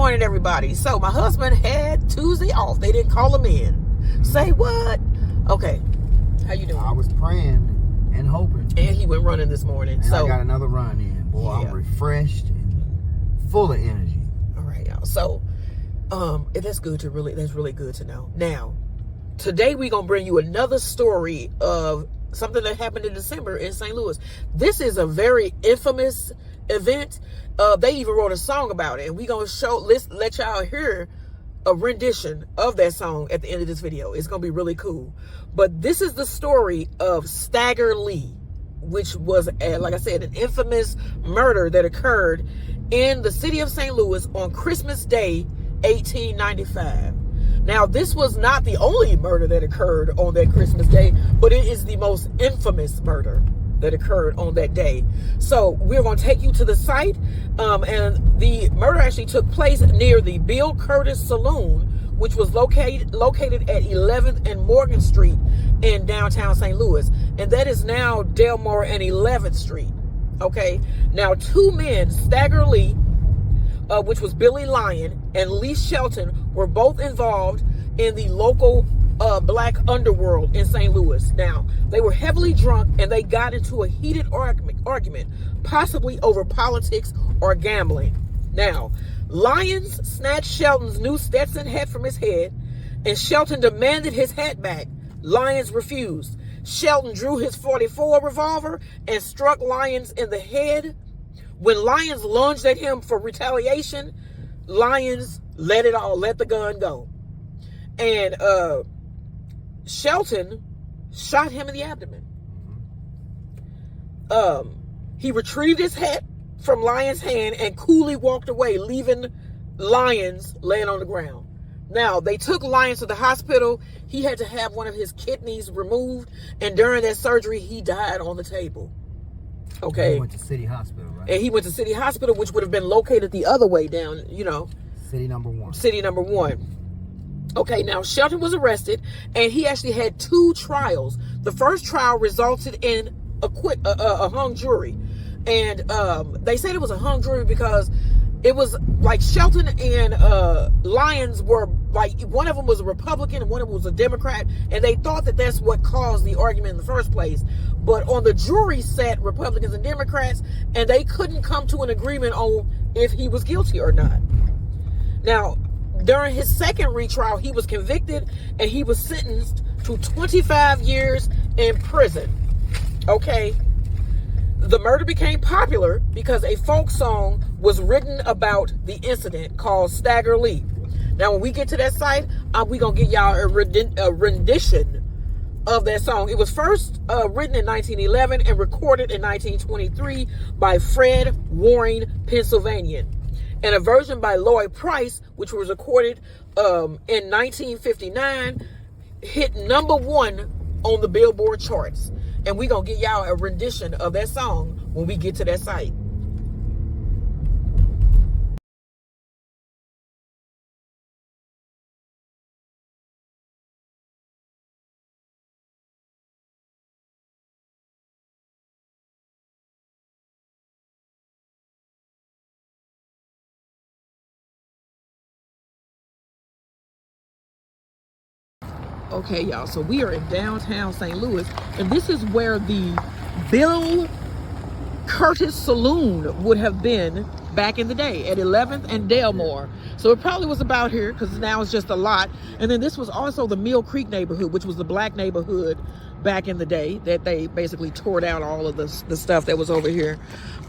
morning, everybody. So my husband had Tuesday off. They didn't call him in. Say what? Okay. How you doing? I was praying and hoping. And he went running this morning. And I got another run in. Boy, yeah. I'm refreshed and full of energy. All right, y'all. So, that's really good to know. Now, today we're going to bring you another story of something that happened in December in St. Louis. This is a very infamous event. They even wrote a song about it, and we're going to let y'all hear a rendition of that song at the end of this video. It's going to be really cool. But this is the story of Stagger Lee, which was, like I said, an infamous murder that occurred in the city of St. Louis on Christmas Day, 1895. Now, this was not the only murder that occurred on that Christmas day, but it is the most infamous murder that occurred on that day. So we're going to take you to the site, and the murder actually took place near the Bill Curtis Saloon, which was located at 11th and Morgan Street in downtown St. Louis, and that is now Delmore and 11th Street. Okay, now two men, Stagger Lee, which was Billy Lyon, and Lee Shelton, were both involved in the local black underworld in St. Louis. Now, they were heavily drunk and they got into a heated argument, possibly over politics or gambling. Now, Lyons snatched Shelton's new Stetson hat from his head, and Shelton demanded his hat back. Lyons refused. Shelton drew his .44 revolver and struck Lyons in the head. When Lyons lunged at him for retaliation, Lyons let the gun go. And Shelton shot him in the abdomen. He retrieved his hat from Lyons' hand and coolly walked away, leaving Lyons laying on the ground. Now, they took Lyons to the hospital. He had to have one of his kidneys removed, and during that surgery, he died on the table. Okay. He went to City Hospital, right? And he went to City Hospital, which would have been located the other way down, City number one. City number one. Okay, now Shelton was arrested, and he actually had two trials. The first trial resulted in a hung jury. And they said it was a hung jury because it was like Shelton and Lyons were like, one of them was a Republican and one of them was a Democrat, and they thought that that's what caused the argument in the first place. But on the jury sat Republicans and Democrats, and they couldn't come to an agreement on if he was guilty or not. Now, during his second retrial, he was convicted and he was sentenced to 25 years in prison. Okay. The murder became popular because a folk song was written about the incident called Stagger Lee. Now, when we get to that site, we're going to give y'all a rendition of that song. It was first written in 1911 and recorded in 1923 by Fred Waring, Pennsylvanian. And a version by Lloyd Price, which was recorded in 1959, hit #1 on the Billboard charts. And we're going to get y'all a rendition of that song when we get to that site. Okay, y'all, so we are in downtown St. Louis, and this is where the Bill Curtis Saloon would have been back in the day at 11th and Delmore. So it probably was about here because now it's just a lot. And then this was also the Mill Creek neighborhood, which was the black neighborhood back in the day that they basically tore down all of the stuff that was over here.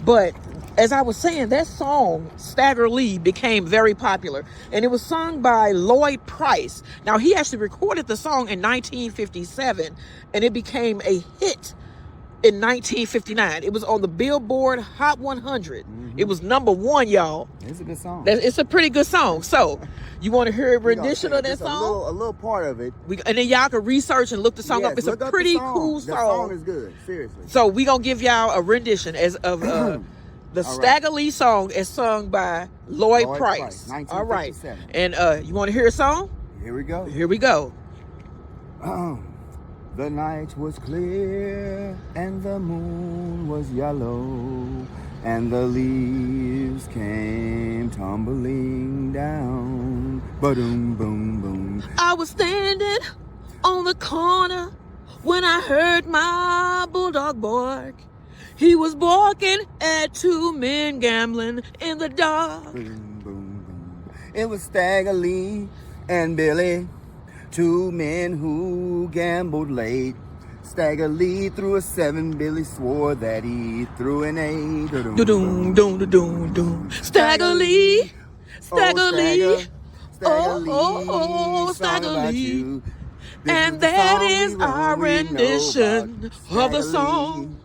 But as I was saying, that song, Stagger Lee, became very popular. And it was sung by Lloyd Price. Now, he actually recorded the song in 1957, and it became a hit in 1959. It was on the Billboard Hot 100. It was #1, y'all. It's a good song. It's a pretty good song. So, you want to hear a rendition of that song? A little part of it. And then y'all can research and look the song up. It's a pretty cool song. The song is good, seriously. So, we're going to give y'all a rendition of the Stagger Lee song is sung by Lloyd Price. All right. And you want to hear a song? Here we go. Here we go. The night was clear and the moon was yellow, and the leaves came tumbling down. Ba-doom, boom, boom. I was standing on the corner when I heard my bulldog bark. He was barking at two men gambling in the dark. Boom, boom, boom. It was Stagger Lee and Billy, two men who gambled late. Stagger Lee threw a 7, Billy swore that he threw an 8. Do-doom, doom, doom, doom. Stagger Lee, Stagger Lee. Oh, Stagger Lee. And that is our rendition of the song.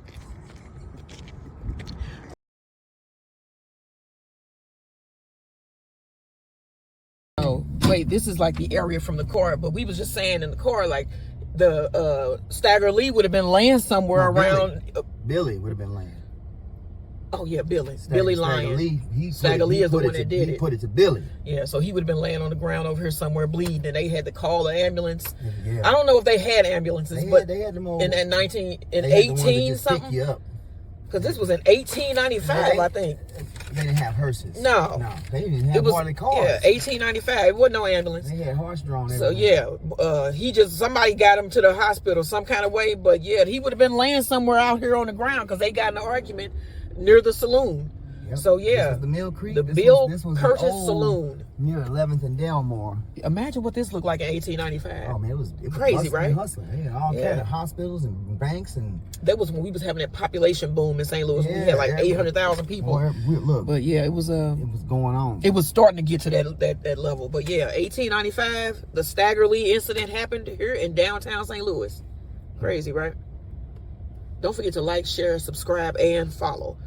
Oh, wait, this is like the area from the car, but we was just saying in the car, like, the Stagger Lee would have been laying somewhere around. Billy would have been laying. Oh yeah, Billy lying. Stagger Lee is the one that did it. He put it to Billy. Yeah, so he would have been laying on the ground over here somewhere bleeding, and they had to call the ambulance. Yeah. I don't know if they had ambulances, but they had them all, in 18 something. Pick you up. Because this was in 1895, I think. They didn't have hearses. No, they didn't have hardly cars. Yeah, 1895. It wasn't no ambulance. They had horse-drawn. So yeah, somebody got him to the hospital some kind of way. But yeah, he would have been laying somewhere out here on the ground because they got in an argument near the saloon. Yep. So yeah, this was the Mill Creek. Bill Curtis Saloon near 11th and Delmore. Imagine what this looked like in 1895. Oh man, it was crazy, right? Hustling. They had all kind of hospitals and banks, and that was when we was having that population boom in St. Louis. We had like 800,000 people. Look, but yeah, it was going on. It was starting to get to that level. But yeah, 1895, the Stagger Lee incident happened here in downtown St. Louis. Crazy, right? Don't forget to like, share, subscribe, and follow.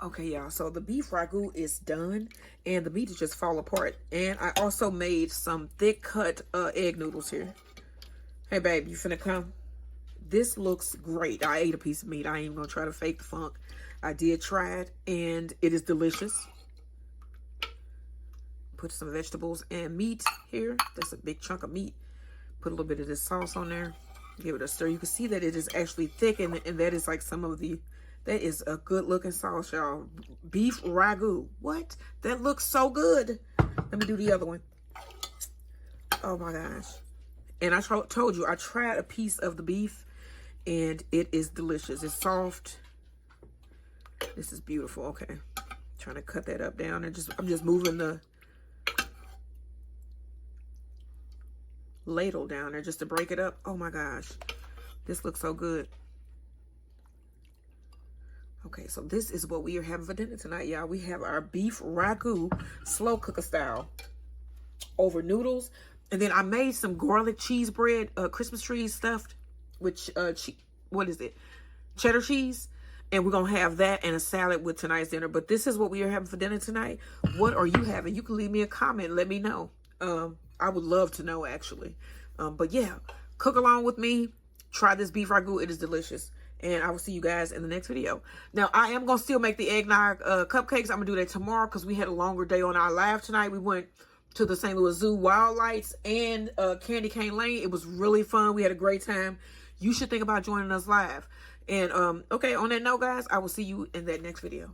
Okay, y'all, so the beef ragu is done, and the meat is just fall apart. And I also made some thick cut egg noodles here. Hey, babe, you finna come? This looks great. I ate a piece of meat. I ain't even gonna try to fake the funk. I did try it, and it is delicious. Put some vegetables and meat here. That's a big chunk of meat. Put a little bit of this sauce on there. Give it a stir. You can see that it is actually thick, and that is like some of the... That is a good looking sauce, y'all. Beef ragu. What? That looks so good. Let me do the other one. Oh my gosh. And I told you, I tried a piece of the beef and it is delicious. It's soft. This is beautiful. Okay. Trying to cut that up down and I'm just moving the ladle down there just to break it up. Oh my gosh. This looks so good. Okay, so this is what we are having for dinner tonight, y'all. We have our beef ragu, slow cooker style, over noodles. And then I made some garlic cheese bread, Christmas trees stuffed with, what is it? Cheddar cheese. And we're going to have that and a salad with tonight's dinner. But this is what we are having for dinner tonight. What are you having? You can leave me a comment and let me know. I would love to know, actually. But yeah, cook along with me. Try this beef ragu. It is delicious. And I will see you guys in the next video. Now, I am going to still make the eggnog cupcakes. I'm going to do that tomorrow because we had a longer day on our live tonight. We went to the St. Louis Zoo Wild Lights and Candy Cane Lane. It was really fun. We had a great time. You should think about joining us live. And, okay, on that note, guys, I will see you in that next video.